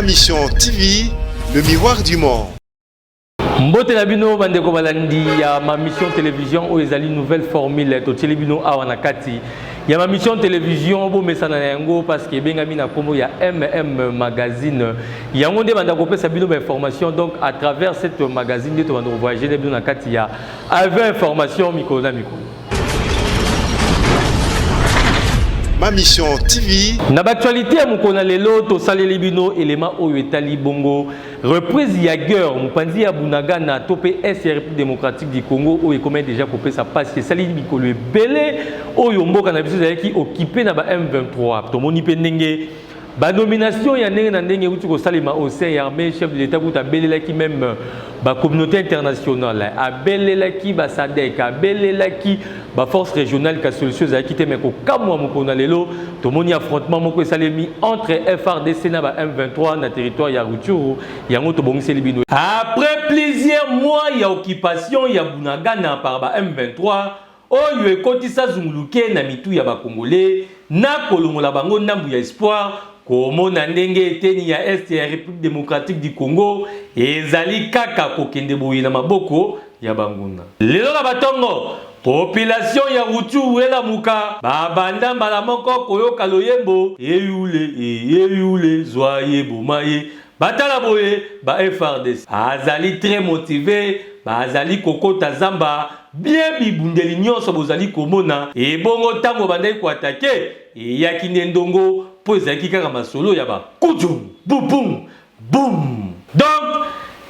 Ma mission TV, le miroir du monde. Mbote na bino bandeko balandi ya ma mission télévision o ezali nouvelle formule to telebino awa na kati ya ma mission télévision bo mesana na yango parce que bengami na kombo ya magazine yango nde banda kopesa bino ba information donc à travers cette magazine de to banda voyager na bino na kati ya avec information mikolo na mikolo. Ma mission TV. Na actualité ya mukona lelo to saleli bino élément oyo etali bongo reprise ya guerre mupanzi ya Bunagana topé SRP démocratique du Congo oyo comment déjà kopé sa passe que sali mikolo ebele oyo mboka na biso zaki occupé na ba M23 to moni pe ndenge ba nomination ya ndenge na ndenge uti ko salima au sein armée chef de l'état buta belelaki même ba communauté internationale a belelaki ba SADC a belelaki ba force régionale ka solution za kité mais ko kamwa mukona lelo to moni affrontement moko salemi entre FRDC na ba M23 na territoire ya Rutshuru yango to bongisi libino après plusieurs mois ya occupation ya Bunagana par ba M23 oyo ekotisa zunguluke na mitu ya ba Congolais na kolongola bango ndambu ya espoir komona ndenge eteni ya Est ya République démocratique du Congo ezali kaka kokende boye na maboko ya banguna lelo na batongo population ya Rutshuru ela muka babanda mbala moko koyoka loyembo eyule zoye bomaye batala boye ba FRDC azali très motivé bazali kokota zamba bien bibundeli nyonso bozali komona ebongo tango bandai ko attaquer eyaki ndongo po ezaki kaka masolo ya ba kujum boum boum donc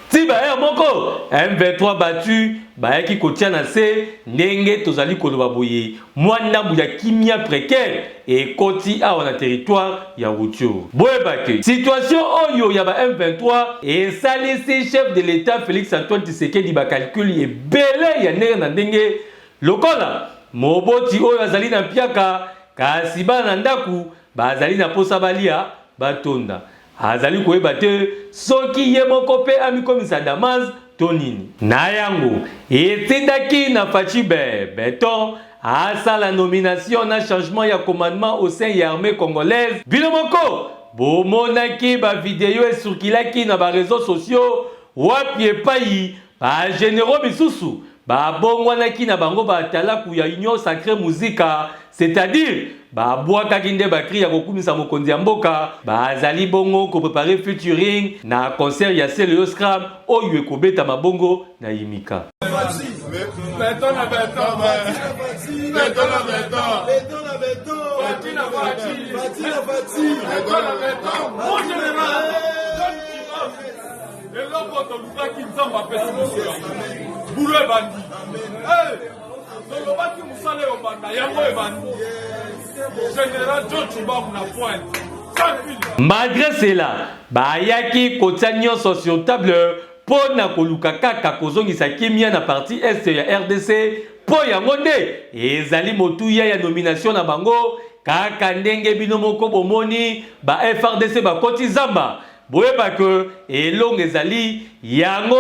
si ba moko M23 battu bayaki kotia na se ndenge tozali koloba boye mwana ya kimia précaire et koti awa na territoire ya Rutshuru boyebake situation oyo ya ba M23 et salisi chef de l'état Félix Antoine Tshisekedi ba calcul ebele ya ndenge na ndenge lokola moboti oyo azali na piaka kasi bana na ndaku bazali na posa balia batonda azali koyeba te soki ye moko pe amikomisa Damas tonini na yango etindaki na Fachibe Beton asala nomination na changement ya commandement au sein ya armée congolaise bino moko bomonaki ba vidéo esukilaki na ba réseaux sociaux wapi epai ba généraux bisusu ba bongwanaki na bango ba talaku ya union sacrée musica c'est-à-dire ba boaka kinde ba cri ya kokumisa mokonzi ya mboka ba zali bongo ko préparer featuring na concert ya Celio Scram oyo ekobeta mabongo na Yimika malgré cela, bayaki kotia nyonso sur table pour na koluka kaka kozongisa kimia na parti est ya RDC po yango nde ezali motuya ya nomination na bango kaka ndenge bino moko bomoni ba FRDC ba koti zamba boyeba que elongo ezali yango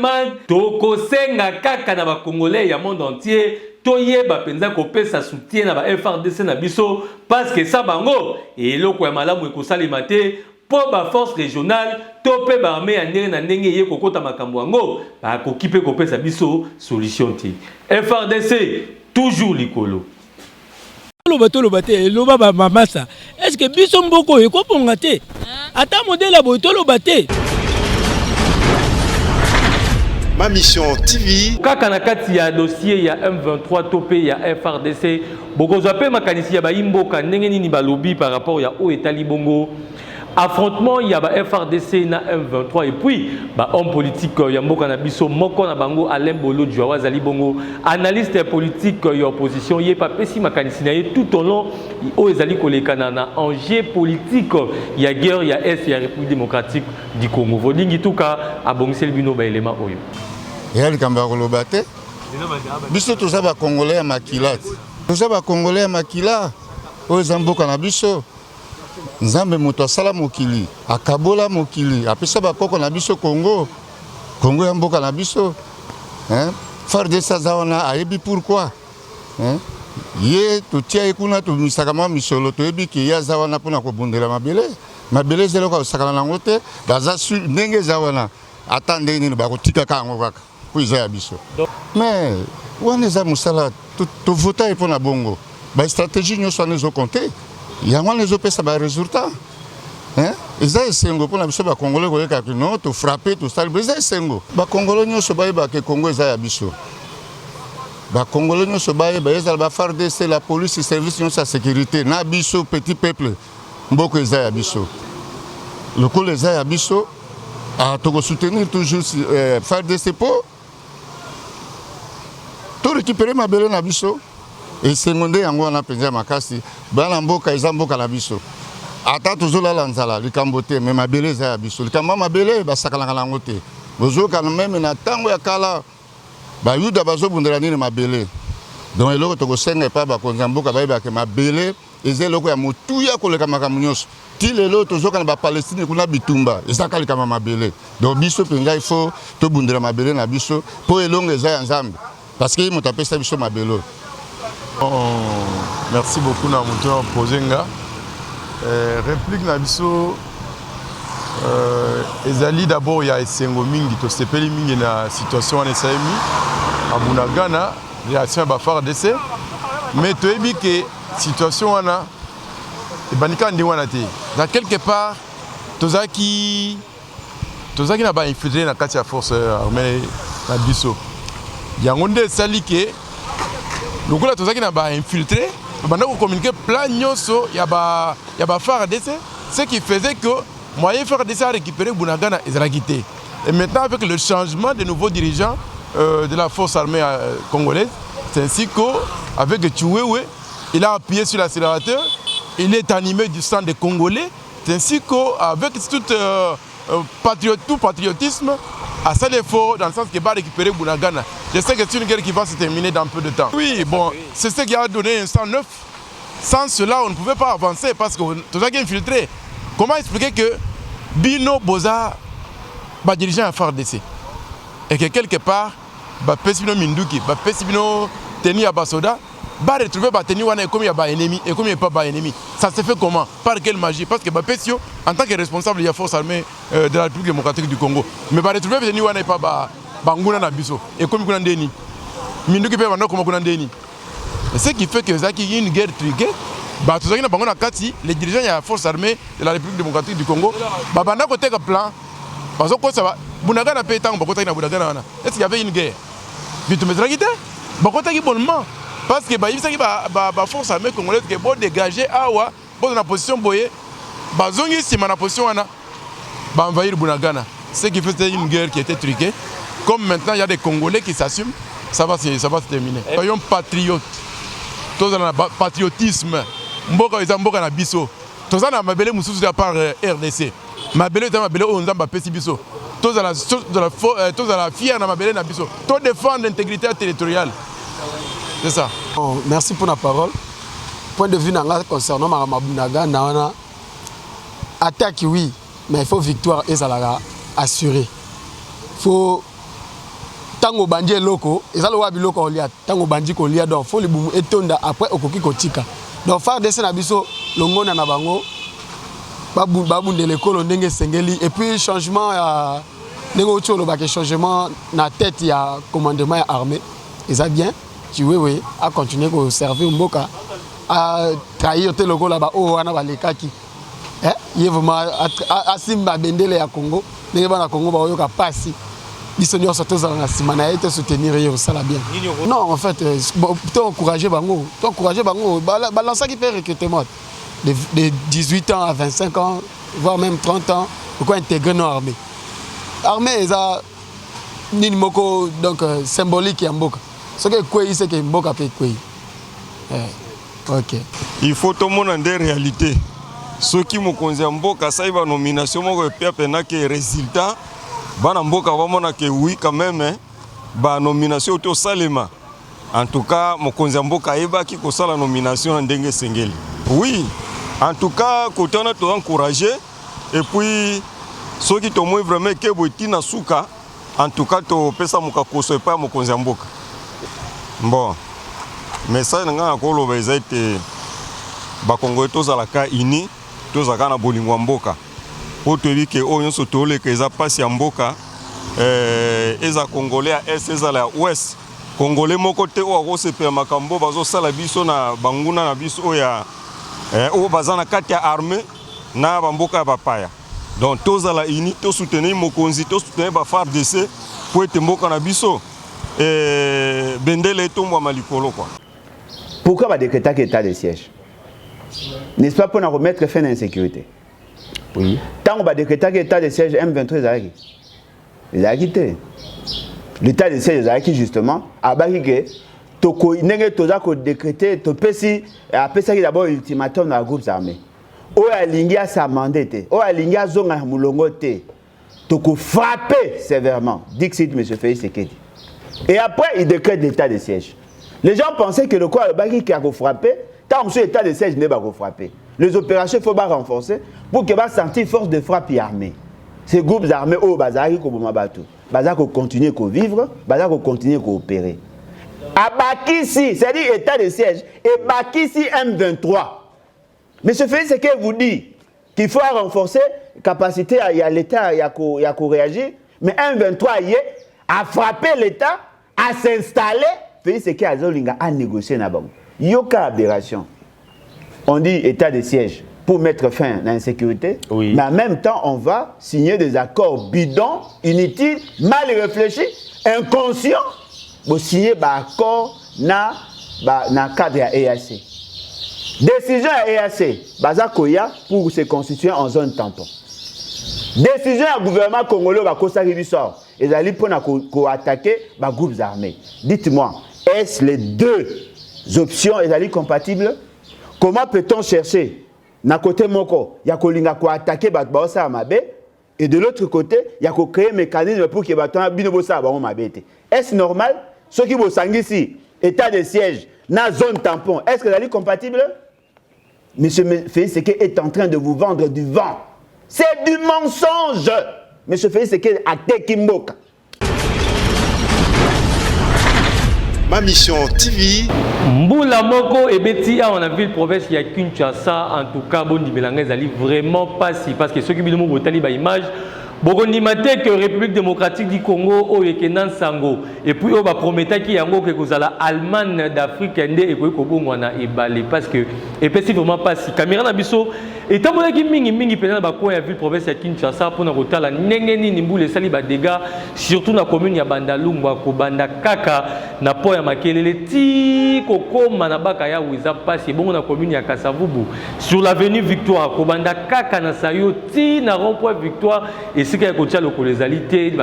man tokosenga kaka na ba Congolais ya monde entier toyeba penza kopesa soutien na ba FRDC na biso parce que ça bango eloko ya malamu ekosalema te po ba force régionale to pe ba armée ya ndenge na ndenge ye kokota makambo yango ba kokipe kopesa biso solution ti FRDC toujours likolo loba te loba ba mamasa est-ce que biso mboko ekoponga te ata modèle ya boy toloba te. Ma mission TV. Kaka na kati ya dossier ya M23 topé ya FRDC bokozwa pe makanisi ya baimboka ndenge nini balobi par rapport ya o etali bongo affrontement ya ba FRDC na M23 et puis ba homme politique ya mboka na biso moko na bango Alain Bolo Djoua zali bongo analyste politique ya opposition ye pa pesi makanisi na ye tout au long o ezali kolekana na enjeu politique ya guerre ya Est ya République démocratique du Congo vodingi tuka abongsel bino ba élément oyo ya likamba koloba te biso toza ba Congolais ya makila toza ba Congolais ya makila o ezamboka na biso Nzambe moto asala mokili akabola mokili apesa bakoko na biso Congo ya mboka na biso FARDC azawana ayebi pourquoi ye totia ekuna to misaka ma misolo to yebi ki ya zawana pona ko bundela mabele mabele ezelo ka sakala nango te baza su ndenge za wana attendre nini bakotika kango kaka po eza ya biso mais wana eza mosala tovota mpo na bongo bastratégie nyonso wana ezokonte yango wana ezopesa baresultat eza esengo mpona biso bakongole koyeka kino tofrappe tosali eza esengo bakongolo nyonso bayebaka kongo eza ya biso bakongolo nyonso bayeba ezala bafardc la police service nyonso ya sécurité na biso petit peuple mboko eza ya biso lokola eza ya biso tokosoutenir toujours fardc mpo torécupere mabele na biso esengo nde yango wana mpenza ya makasi bana mboka eza mboka na biso ata tozolala nzala likambo te me mabele eza ya biso likambo ya mabele basakalaka nango te bozokana meme na ntango ya kala bayuda bazobundela nini mabele donc eloko tokosenga epa bakonzi ya mboka bayebake mabele eza eloko ya motuya koleka makambo nyonso ti lelo tozokana bapalestine kuna bitumba ezaka likama mabele donc biso mpenza ifo tobundela mabele na biso mpo elongo eza ya nzambe parce que moto apesa biso mabele. Merci beaucoup na moto posenga réplique na biso ezali d'abord ya esengo mingi tosepeli mingi na situation wana esalemi abunagana réaction ya bafardc mais toyebi ke situation wana ebandika ndenge wana te na quelque part tozalaki na bainfiltré na kati ya force armée na biso yango nde esali ke lokola tozalaki na bainfiltré banda communiquer plan nyonso ya bafardc ce qui faisait que moyen FARDC a récupéré Bunagana et Zeragité. Et maintenant, avec le changement des nouveaux dirigeants de la force armée congolaise, c'est ainsi qu'avec Tchouéoué, il a appuyé sur l'accélérateur, il est animé du sang des Congolais, c'est ainsi qu'avec tout patriotisme, à ça l'effort, dans le sens qu'il va récupérer Bunagana. Je sais que c'est une guerre qui va se terminer dans peu de temps. Oui, bon, c'est ce qui a donné un sang neuf. Sans cela, on ne pouvait pas avancer parce que tout ça est infiltré. Comment expliquer que Bino Boza va diriger un FARDC et que quelque part, Pesibino Minduki, Pesibino Teni Abasoda, va retrouver Teni Wana comme il y a ennemi et comme il n'y a pas ennemi. Ça se fait comment? Par quelle magie? Parce que Pesio, en tant que responsable de la force armée de la République démocratique du Congo, mais va retrouver Teni Wana et pas Banguna Nabiso et comme il y a Ndeni. Minduki peut avoir comme Ndeni. Ce qui fait que Zaki y a une guerre truquée. Les dirigeants de la force armée de la République démocratique du Congo, Babana côté un plan, parce que ça va, Bunagana paye tant, est-ce qu'il y avait une guerre? Mais tu me dis que c'est bonnement, parce que la force armée congolaise qui est dégagée à Awa, dans la position boyée, Bazongi si ma position va envahir Bunagana. Ce qui fait une guerre qui était truquée. Comme maintenant il y a des Congolais qui s'assument, ça va se terminer. Soyons patriotes, tous dans le patriotisme. Mboka eza mboka na biso toza na mabele mususu ya par RDC mabele eza mabele o nzamba pesi biso toza la fière na mabele na biso to défendre l'intégrité territoriale, c'est ça. Merci pour la parole. Point de vue concernant Mabunaga na attaque oui, mais il faut victoire ezalaga assurée. Faut tango bandi loko ezalo wa biloko olia tango bandi ko lia donc faut libumu etonda après okoki kotika. Donc FARDC na biso longona na bango babu de l'école ndenge sengeli et puis changement ya ndenge otolo ba changement na tête ya commandement ya armée ça bien tu oui a continuer ko servir mboka a trahir te lokola ba o wana ba lekaki il vraiment asimba bendele ya Congo ndenge bana Congo ba yoka pasi biso nyo sotoza na simana a été soutenir yo ça la bien. Non en fait plutôt encourager bango balancer qui fait recrutement de 18 ans à 25 ans voire même 30 ans pourquoi intégrer nos armées. Armée ça ni moko donc symbolique ya mboka. Ce que quoi c'est que mboka peut quoi. OK. Il faut tout le monde en des réalités. Ceux qui me concernent mboka ça va nomination moko pia pena que résultat bana mboka wamona que oui quand même ba nomination auto salema. En tout cas mokonzi mboka eba ki ko sala nomination ndenge sengeli. Oui, en tout cas côté on a tout encouragé et puis ceux qui tombent vraiment que boitina suka en tout cas to pesa mukakoso pa mokonzi mboka. Bon. Mais ça nga ko lo ba ezate ba Congo to za la ka ini tozaka na bolingo mboka po toyebi ke oyo nyonso toleka eza pasi ya mboka eza congolais ya est ezala ya ouest congolais moko te oyo akosepela makambo bazosala biso na banguna na biso oyo baza na kati ya armée na bamboka ya bapaya donc tozala uni tosoutenir mokonzi tosoutenir FARDC po ete mboka na biso bendele etombwama likolo kwa. Pourquoi décréter état de siège? N'est-ce pas pour nous remettre fin à l'insécurité? Oui. Tant qu'on va décréter état de siège, M23 ils ont quitté. L'état de siège ils ont quitté justement. À Barrique, toko n'engé toza ko décréter, topesi après ça d'abord ultimatum dans les groupes armés. Oya lingia sa mandate, oya lingia zonga mulongo te. Toko frapper sévèrement. Dixit monsieur Félix Sekedi. Et après il décrète l'état de siège. Les gens pensaient que le corps de Baki qui a frappé, tant que l'état de siège n'est pas frappé. Les opérations, il faut pas renforcer pour qu'il va sentir force de frappe et armée. Ces groupes armés, oh, Bazari, Kobomabatu, Bazar continue à vivre, Bazar continue à opérer. À Bakissi, c'est-à-dire état de siège, et Bakissi M23. Mais ce fait, c'est qu'il vous dit qu'il faut renforcer la capacité, il y a l'État, il y a qu'à réagir, mais M23 y est, à frapper l'État, à s'installer. C'est qu'il y a négocier là-bas. Il y a une aberration. On dit état de siège pour mettre fin à l'insécurité, oui. Mais en même temps, on va signer des accords bidons, inutiles, mal réfléchis, inconscients, pour signer des accords dans le cadre de l'EAC. Décision de l'EAC, Bazakoya pour se constituer en zone tampon. Décision du gouvernement congolais va sort. Ils allaient pour attaquer les groupes armés. Dites-moi, est-ce les deux options sont compatibles? Comment peut-on chercher? Na côté moko, il y a kolinga ko attaquer Batbaosa Amabe et de l'autre côté, il y a créer un mécanisme pour que Batbaosa Binobosa Amabe. Est-ce normal? Ceux qui vont ici, état de siège, na zone tampon, est-ce que c'est compatible? Monsieur Félix Sekedi est en train de vous vendre du vent. C'est du mensonge. Monsieur Félix Sekedi a Tekimboka. Ma mission TV. Mboula Moko et Betty on a vu le province il y a Kinshasa en tout cas bon Belanga ils vraiment pas si parce que ceux qui bilemo botali ba image Bogondi maté que République démocratique du Congo au Yekenan Sango et puis on va promettre qu'il y a ngo que kozala Allemagne d'Afrique ndé et ko bongwana e balé parce que et puis vraiment pas si caméra na biso et tant que mingi pena ba ko ya ville province ya Kinshasa pour na kotala ndenge nini mbule sali ba dégâts surtout na commune ya Bandalungwa ko banda kaka na po ya makelele ti kokoma na baka ya wiza passe bongo na commune ya Kasavubu sur l'avenue Victoire ko banda kaka na sayo ti na rond-point Victoire et ce qu'il y a côté localisalité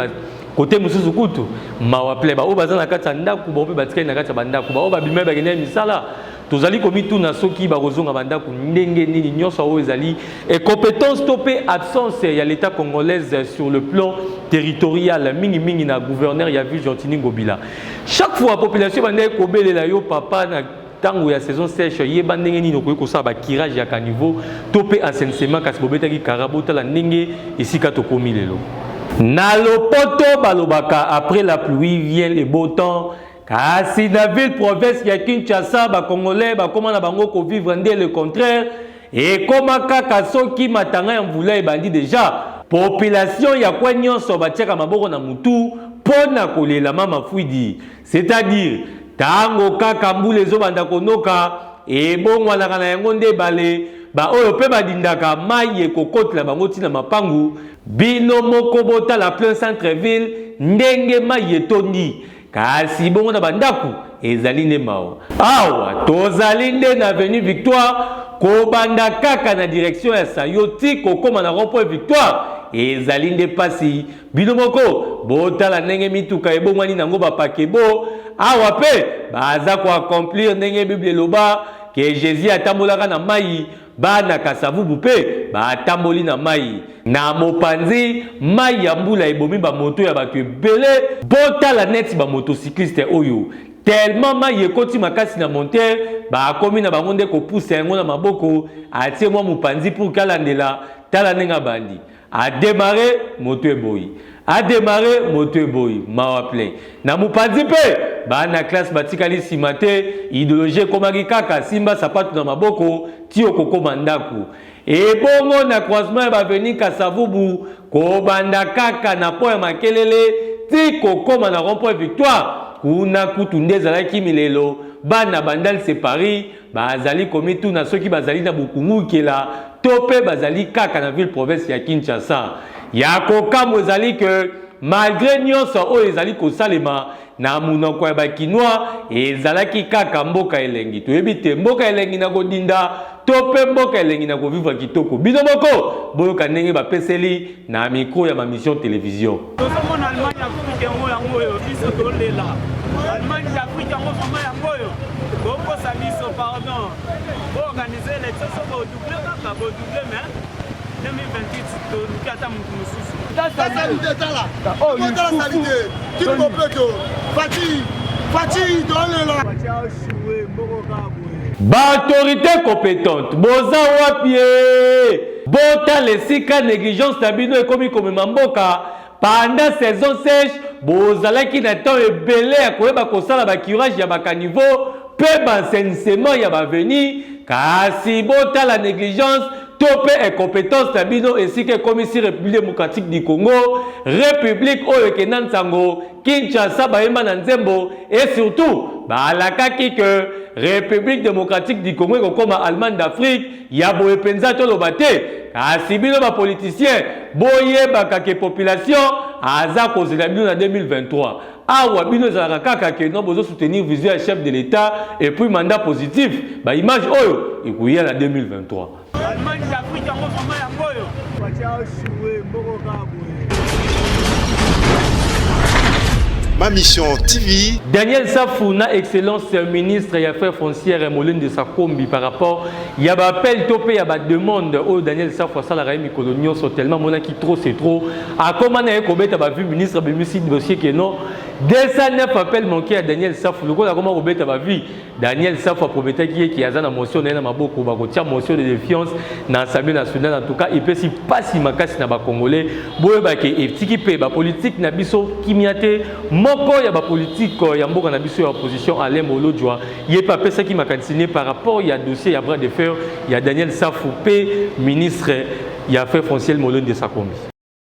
côté mususu kutu mawaple ba o bazana kata ndaku ba o batika na kata bandaku ba o ba bimeba gene misala tozali komi tuna soki ba kozonga bandaku ndenge nini nyoso o ezali et compétence topé absence ya l'état congolaise sur le plan territorial mingi na gouverneur ya ville Gentini Ngobila chaque fois population bande ko belela yo papa na tango ya saison sèche yeba ndenge nini ko ko sa ba kirage ya caniveau topé assainissement kasi bobeta ki karabota la ndenge isika to komi lelo na lopoto balobaka après la pluie vient le beau temps kasi na ville province ya Kinshasa ba congolais ba comment na bango ko vivre ndé le contraire et koma kaka soki matanga ya mvula ebandi déjà population ya kwa nyonso batiaka maboko na mutu pona kolela mama fuidi c'est-à-dire tango kaka mbule ezobanda konoka ebongwanaka na yango nde bale ba oyo pe badindaka mai ekokotela bango ntina mapangu bino moko botala plein centre-ville ndenge mai etondi kasi bongo na bandako ezali nde mawa awa tozali nde na avenue Victoire kobanda kaka na direction ya Sayoti kokoma na rond-point Victoire ezali nde pasi bino moko botala ndenge mituka ebongwani nango bapakebo awa pe baza ko accomplir ndenge Bible loba que Jésus atambolaka na mai bana Kasavubu pe batamboli na mai na mopanzi mai ya mbula ebomi ba moto ya bato ebele botala neti ba motocycliste oyo tellement mai ekoti makasi na monteur ba komi na bango nde ko pousse yango na maboko atie mwa mopanzi pour kalandela tala nenga bandi a démarrer moto eboyi a démarrer moto eboyi mawa plein na mopanzi pe bana classe batikali simate idéologie komaki kaka simba sapatu na maboko tio kokoma ndaku et bongo na croisement ba venir Kasavubu ko banda kaka na po ya makelele ti ko koma na rond-point Victoire kuna kutunde zalaki milelo bana bandal séparé bazali komitu na soki bazali na bukungu kela topé bazali kaka na ville province ya Kinshasa ya kokamwe zali que malgré nyonso oyo ezali kosalema na munoko ya bakinois ezalaki kaka mboka elengi toyebi te mboka elengi na kodinda to mpe mboka elengi na kovivre kitoko bino moko boyoka ndenge bapeseli na mikro ya bamission télévision tozomona Allemagne Afrique yango oyo biso tolela Allemagne Afrique yango vraiment yango oyo bokosa biso pardon boorganize élection so bodouble kaka bodouble mais 2028 toluki ata motu mosusu Autorité compétente, boza wapie, bota lesika négligence na bino ekomi komema mboka pendant saison sèche, bozalaki na temps ebele ya koyeba kosala ba curage ya bakaniveau pe bansensement ya baveni kasi bota la négligence topé incompétence na bino esika komisi République démocratique du Congo République oyo kenan sango Kinshasa bayemba na nzembo et surtout balakaki que République démocratique du Congo ekokoma Allemagne d'Afrique ya boye penza toloba te kasi bino ba politicien boyebaka ke population aza kozela bino na 2023 awa bino ezalaka kaka ke no bozo soutenir vision ya chef de l'État et puis mandat positif ba image oyo ekoya na 2023 Allemagne d'Afrique yango vraiment yango oyo batia oshuwe mboko kabwe. Ma mission TV. Daniel Safouna, excellence ministre et affaires foncières et Molène de Sakombi par rapport il y a appel topé il y a demande au Daniel Safouna ça la raïmi coloniaux sont tellement mon qui trop c'est trop à comment on a commis ta vu ministre bénéficie dossier que non 209 appels manqués à Daniel Safouna le comment on ta vie Daniel Safouna promettait qui a une motion na maboko ba ko motion de défiance dans l'Assemblée nationale en tout cas il peut si pas si makasi na ba congolais boye ba ke etiki pe ba politique na biso kimiate moko ya ba politique ya mboka na biso ya opposition Alain Molodjoa il pas pesa qui m'a continué par rapport il y a dossier il y a bras de fer il y a Daniel Safoupé ministre il y a fait foncier Molène de Sakombi.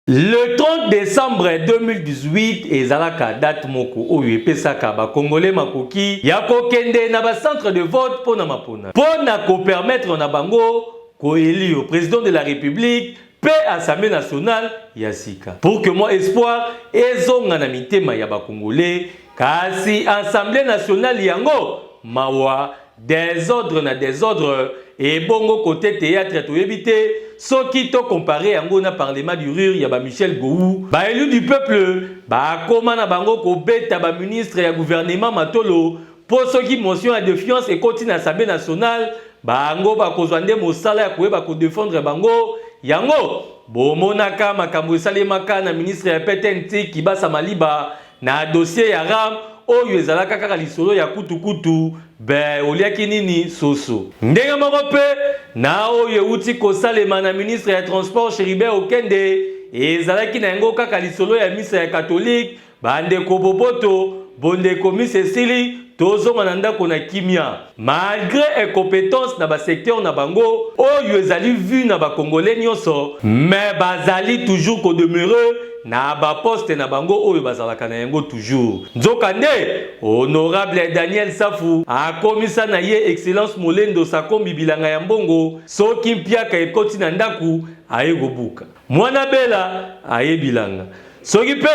Le 30 décembre 2018 ezalaka date moko oyo epesaka ba congolais makoki ya kokende na ba centre de vote pona mapona pona ko permettre na bango ko élire président de la République pe Assemblée nationale ya sika pour que moi espoir ezonga na mitema ya ba congolais kasi Assemblée nationale yango mawa désordre na désordre et bongo côté théâtre to éviter soki to comparé yango na parlement du rire ya ba Michel Gou ba élu du peuple ba koma na bango ko beta ba ministre ya gouvernement matolo pour soki motion à défiance et continue Assemblée nationale bango ba kozwande mosala ya koyeba ko défendre bango yango bomonaka makambo esalemaka na ministre ya PTNT Kibasa Maliba na dossier ya RAM oyo ezalaka kaka lisolo ya kutukutu be oliaki nini soso ndenge moko pe na oyo uti kosalema na ministre ya transport Chéribert Okende ezalaki na yango kaka lisolo ya misa ya catholique bandeko boboto bondeko mise esili tozonga na ndako na kimia malgré incompétence na ba secteur na bango oyo ezali vu na ba congolais nyonso mais bazali toujours ko demeurer na ba poste na bango oyo bazalaka na yango toujours nzokande honorable Daniel Safu akomisa na ye excellence Molendo Sakombi bilanga ya mbongo soki mpiaka ekoti na ndaku ayegobuka mwana bela ayebilanga soki pe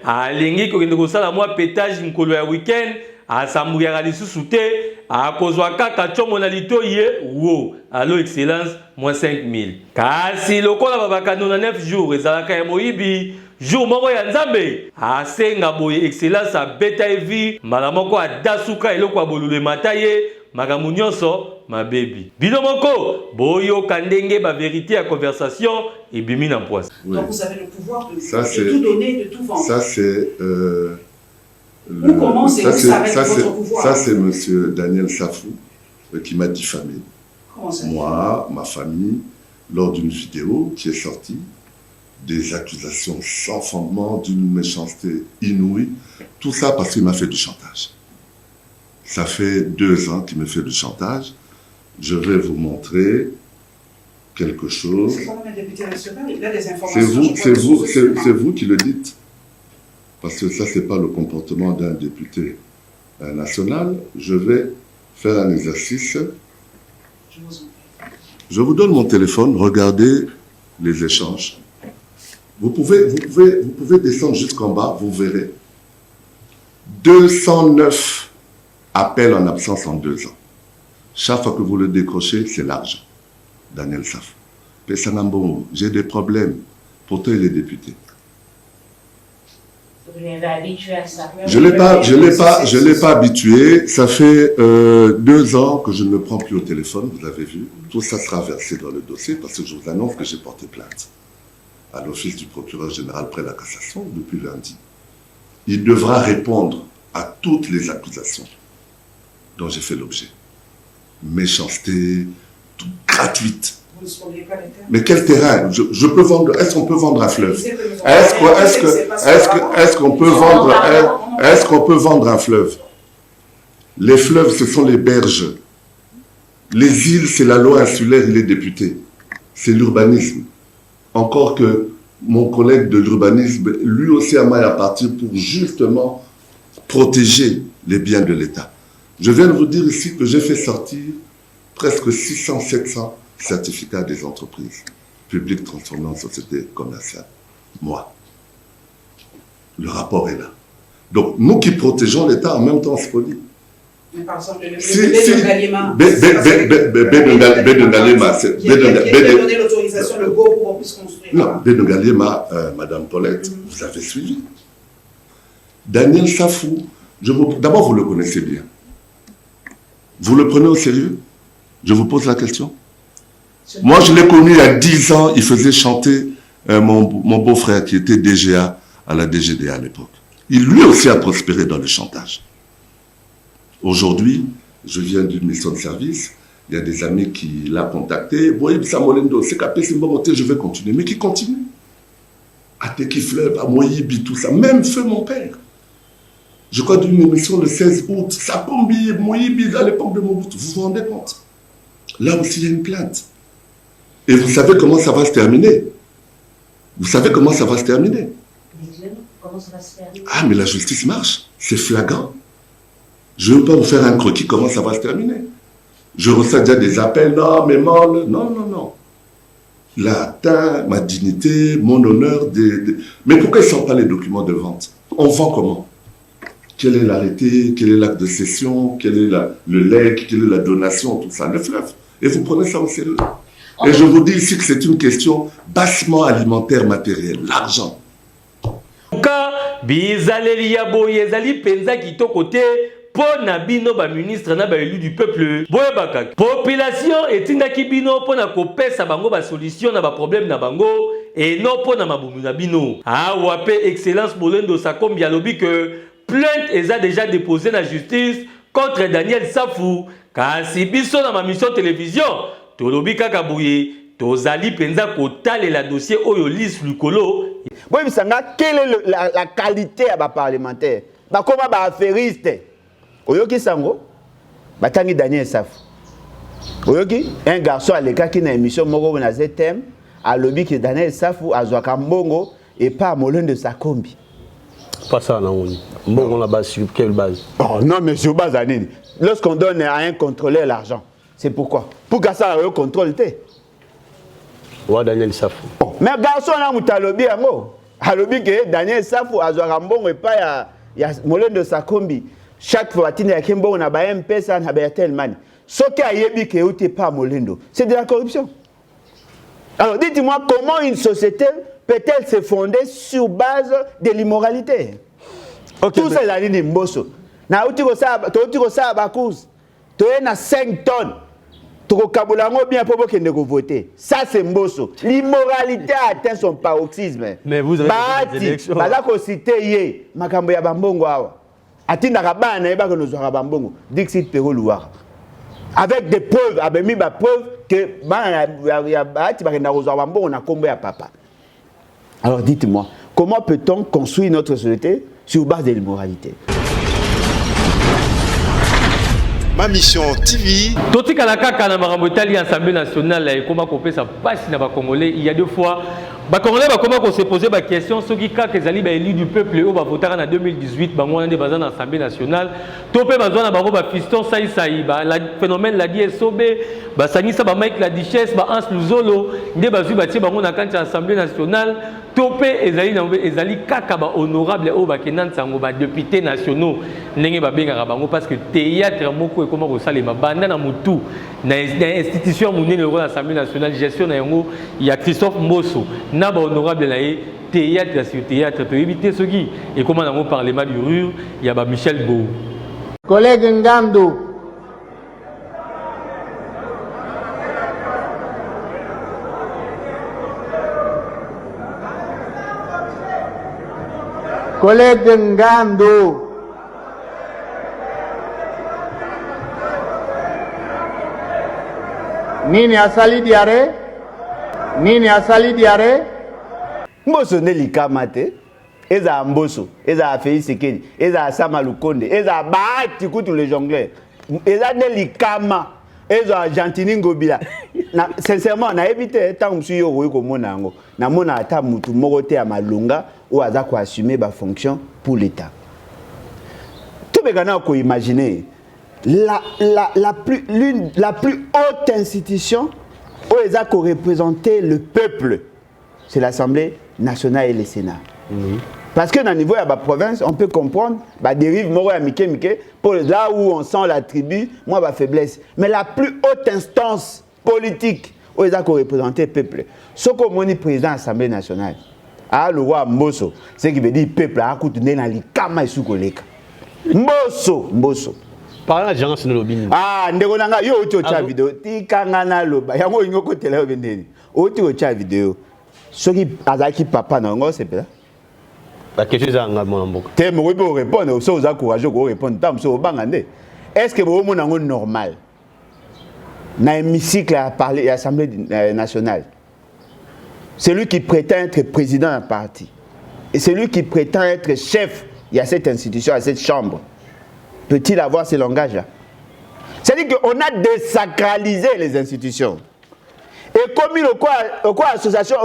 alingi kokende kosala mwa pétage mkolo ya weekend asambuyaka lisusu te akozwa kaka tsomo na litoyi ye wo allo excellence moins 5000 kasi lokola babakano na 9 jours ezalaka ya moyibi jour moko ya nzambe asenga boye excellence abeta evi mbala moko adasuka eloko ya bolulu mata ye makambo nyonso mabebi bino moko boyoka ndenge ba vérité ya conversation ebimi na poisse. Donc vous avez le pouvoir de tout donner, de tout vendre. Ça c'est ça c'est monsieur Daniel Safou qui m'a diffamé. Comment ça? Moi, ma famille, lors d'une vidéo qui est sortie, des accusations sans fondement, d'une méchanceté inouïe. Tout ça parce qu'il m'a fait du chantage. Ça fait 2 ans qu'il me fait du chantage. Je vais vous montrer quelque chose. C'est quand même un député national, il a des informations. C'est vous qui le dites. Parce que ça, ce n'est pas le comportement d'un député national. Je vais faire un exercice. Je vous donne mon téléphone, regardez les échanges. Vous pouvez descendre jusqu'en bas, vous verrez. 209 appels en absence en 2 ans. Chaque fois que vous le décrochez, c'est l'argent. Daniel Saf. Pessanambo, j'ai des problèmes. Pourtant, il est député. Vous l'avez habitué à ça. Je ne l'ai pas habitué. Ça fait 2 ans que je ne me prends plus au téléphone, vous avez vu. Tout ça sera versé dans le dossier parce que je vous annonce que j'ai porté plainte à l'office du procureur général près la cassation depuis lundi. Il devra répondre à toutes les accusations dont j'ai fait l'objet. Méchanceté, tout gratuite. Vous ne spoliez pas les terres. Mais quel terrain? Je peux vendre. Est-ce qu'on peut vendre un fleuve? Est-ce qu'on peut vendre un fleuve? Les fleuves, ce sont les berges. Les îles, c'est la loi insulaire, il est député. C'est l'urbanisme. Encore que mon collègue de l'urbanisme, lui aussi a maille à partir pour justement protéger les biens de l'État. Je viens de vous dire ici que j'ai fait sortir presque 600-700 certificats des entreprises publiques transformées en sociétés commerciales. Moi. Le rapport est là. Donc, nous qui protégeons l'État, en même temps, on se spolie. Mais par exemple, le Bédongalema. Qui a donné l'autorisation, le go pour qu'on puisse construire. Non, Bédongalema, Madame Paulette, vous avez suivi. Daniel Safou, d'abord, vous le connaissez bien. Vous le prenez au sérieux? Je vous pose la question. Moi, je l'ai connu il y a 10 ans, il faisait chanter mon beau-frère qui était DGA à la DGDA à l'époque. Il lui aussi a prospéré dans le chantage. Aujourd'hui, je viens d'une mission de service, il y a des amis qui l'ont contacté. Boyib Samolendo, c'est capé, c'est bon, je vais continuer. Mais qui continue? À Teki Fleuve, à Moyibi, tout ça. Même feu mon père. Je crois d'une émission le 16 août, Sapombi, Moyibi, à l'époque de Mobutu. Vous vous rendez compte? Là aussi, il y a une plainte. Et vous savez comment ça va se terminer? Vous savez comment ça va se terminer? Comment ça va se terminer? Ah, mais la justice marche. C'est flagrant. Je ne veux pas vous faire un croquis, comment ça va se terminer. Je reçois déjà des appels, non, mais molle. Non, non, non. Il a atteint ma dignité, mon honneur. Mais pourquoi ils ne sortent pas les documents de vente? On vend comment? Quel est l'arrêté? Quel est l'acte de cession? Quel est le legs? Quelle est la donation? Tout ça, le fleuve. Et vous prenez ça au sérieux. Et je vous dis ici que c'est une question bassement alimentaire matérielle. L'argent. En tout cas, bizaleli ya boye ezali penza kitoko te po na bino ba ministre na ba élu du peuple boye bakaki. Population etindaki bino po na kopesa bango ba solution na ba problème na bango et non po na mabumu na bino. Awa pe excellence Molendo Sakombi alobi que plainte eza déjà déposée na justice contre Daniel Safou kasi biso na ma mission télévision tolobi kaka boye tozali penza kotalela dossier oyo liste lukolo. Bon, quelle est la qualité à ma parlementaire? Comment ma affairiste? Oyoki Sango, Batangi Daniel Safou. Oyoki, un garçon à l'écart qui n'a émission Moro na thème, à lobby que Daniel Safou a Zouaka Mbongo et pas Molendo Sakombi. Pas ça, non. Mbongo la base, sur quelle base? Oh non, mais sur base, lorsqu'on donne à un contrôleur l'argent, c'est pourquoi? Pour que ça ait contrôle. Ouais, Daniel Safou. Oh, mais garçon là, vous avez lobby que Daniel Safou a Zouaka Mbongo et pas Molendo Sakombi. Chaque fois qu'il y a un personne qui a tellement. Ce qui a été pas Molendo, c'est de la corruption. Alors dites-moi comment une société peut-elle se fonder sur base de l'immoralité? Okay, tout ça, c'est la ligne de Mbosso. Na uti ko sa ba cause. Tu as 5 tonnes. Tu as bien pour que ne voter. Ça c'est Mbosso. L'immoralité a atteint son paroxysme. Mais vous avez des élections. Bala ko cité yé makambo ya bambongo awa. Atinda kabana eba ko nozwa bambongo. Dixit Perro Louara. Avec des preuves, avec mis ba preuve que papa. Alors dites-moi, comment peut-on construire notre société sur base de l'immoralité? Ma mission TV. Totika la kaka na marambotali Assemblée nationale et comment couper sa passe na ba Congolais. Il y a 2 fois ba Congolais ba comment se poser ba question ceux qui kaka ezali ba élu du peuple au ba voter en 2018 ba ngona nde bazana Assemblée nationale. Topé bazana ba ba fiston sai ba la phénomène la DSOB ba sangisa ba Mike la Duchesse ba Hans Luzolo nde bazui ba tie ba ngona kancha Assemblée nationale. Topé ezali kaka ba honorable au ba kenan sango ba députés nationaux ndenge ba benga bango parce que théâtre moko comment vous savez ma bande na mutu na institution monene le l'Assemblée nationale gestion na yango il y a Christophe Mbosso na ba honorable na théâtre sur théâtre to éviter ce qui et comment dans le parlement du rur il y a ba Michel Bou collègue Ngando collègue Ngando Nini asali diare? Nini asali diare? Mbosso ne likamate. Eza Mbosso, eza Félix Sekedi, eza Sama Lukonde, eza Bahati kutu le jongleur. Eza ne likama, eza Gentini Ngobila. Na sincèrement na évité tant que yo ko mona ngo. Na mona ata mutu moko te ya malonga ou aza ko assumer ba fonction pour l'état. Tout begana ko imaginer la plus haute institution où ils ont représenté le peuple, c'est l'Assemblée nationale et le Sénat. Parce que dans le niveau de la province, on peut comprendre la dérive pour là où on sent la tribu, moi ma faiblesse. Mais la plus haute instance politique où ils ont représenté le peuple, ce que mon président de l'Assemblée nationale, le roi Mbosso, c'est qui veut dire peuple a coûté dans les camas et sous collègues. Mbosso. Parlant de gens sur le lobby. Ah, ndeko yo ocho cha vidéo. Ti kangana loba. Yango ingoko tele obendeni. Ocho cha vidéo. Soki azaki papa na ngo sepela. La question est nga mon mboka. Te mo ko répondre, so za courageux ko répondre tam so bangande. Est-ce que vous mona ngo normal? Na hémicycle à parler à l'Assemblée nationale. Celui qui prétend être président d'un parti et celui qui prétend être chef, il y a cette institution, à cette chambre. Peut-il avoir ce langage-là? C'est-à-dire qu'on a désacralisé les institutions. Et comme il y a quoi association,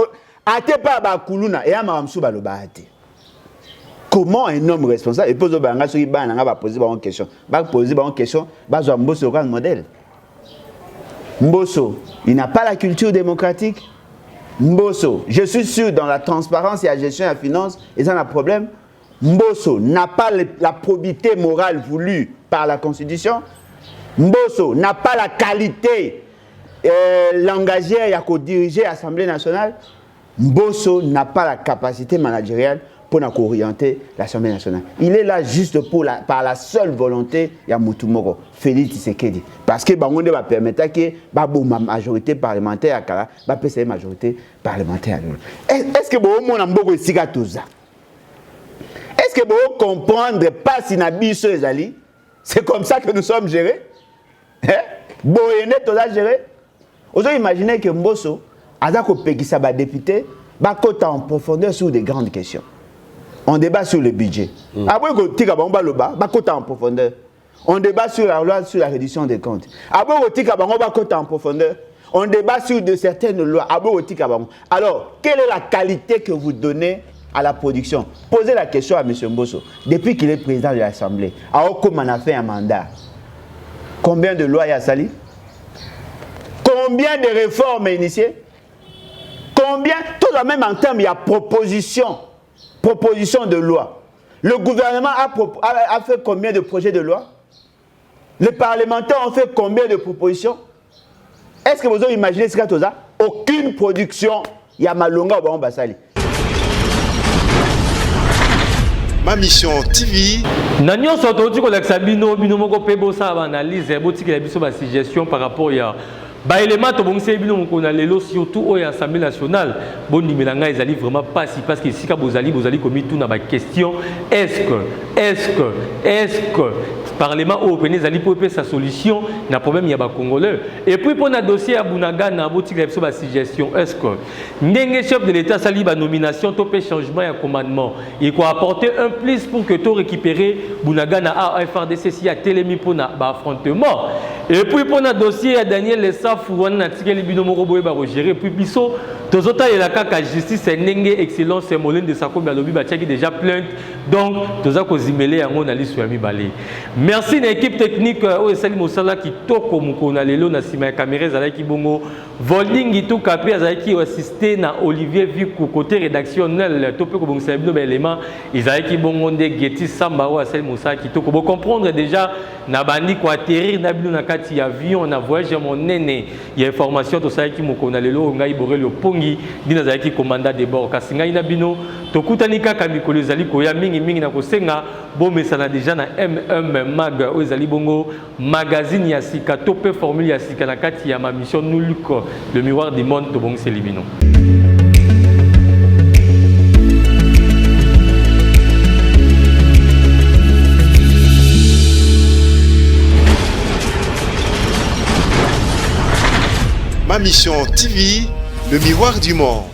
comment un homme responsable, et pose une question, modèle. Mbosso, il n'a pas la culture démocratique. Mbosso, je suis sûr dans la transparence et la gestion de la finance, et ça a un problème. Mbosso n'a pas la probité morale voulue par la Constitution. Mbosso n'a pas la qualité langagière à diriger l'Assemblée nationale. Mbosso n'a pas la capacité managériale pour orienter l'Assemblée nationale. Il est là juste par la seule volonté de Moutoumoro, Félix Tshisekedi. Parce que Bangonde va permettre que la majorité parlementaire va passer la majorité parlementaire. Est-ce que vous avez un sigatoza? Est-ce que vous comprenez pas si Nabiso Ezali? C'est comme ça que nous sommes gérés. Boyene toza géré. Vous imaginez que Mbosso, Azako Pekisa ba député, ba kota en profondeur sur des grandes questions. On débat sur le budget. Après que tika ba loba, ba kota en profondeur. On débat sur la loi sur la réduction des comptes. Après que tika ba kota en profondeur. On débat sur de certaines lois. Alors, quelle est la qualité que vous donnez à la production? Posez la question à M. Mbosso. Depuis qu'il est président de l'Assemblée, alors comment on a fait un mandat? Combien de lois il y a sali? Combien de réformes initiées? Combien? Tout de même en termes, il y a proposition de loi. Le gouvernement a fait combien de projets de loi? Les parlementaires ont fait combien de propositions? Est-ce que vous avez imaginé ce qu'il y a? Aucune production. Il y a Malonga ou Basali. Ma mission TV. Nanyo soto ko laksa bino moko pebo sa analyse botiki la biso ba suggestion par rapport ya ba élément to bongse bino moko na lelo surtout au Assemblée nationale bon nimelanga ezali vraiment pas si parce que si ka bozali commis tout na ba question est-ce que parlement au Péné Zali pour sa solution na problème ya ba congolais. Et puis pour na dossier à Bunagana boutique la suggestion est-ce que ndenge chef de l'état sali ba nomination to pe changement ya commandement il faut apporter un plus pour que to récupérer Bunagana à FRDC si a télémi pour na ba affrontement. Et puis pour na dossier à Daniel Lessafou wana tikeli bino moko boye ba gérer puis biso tozota ya la kaka justice ndenge excellence Moline de Sako Balobi ba tchaki déjà plainte donc toza ko zimele yango na liso ya mibale. Merci à l'équipe technique au Sali Mosala qui toko mukona lelo na sima ya caméra zalaki bongo voling tout capé zalaki assisté na Olivier Viku côté rédactionnel topé ko bongisa bino élément izalaki bongo nde Geti Samba au Sali Mosala qui toko comprendre déjà na bandi ko atterrir na bino na kati ya avion na voyage mon nene ya information to salaki mukona lelo ngai borelo pongi dina zalaki commandant de bord kasinga ina bino tokutani kaka mikolo zali ko ya mingi na kosenga bomesana déjà na Mag Ozali Bongo magazine ya sika topé formule ya sika na kati ya ma mission Nuluko le miroir du monde to bong selibino. Ma mission TV, le miroir du monde.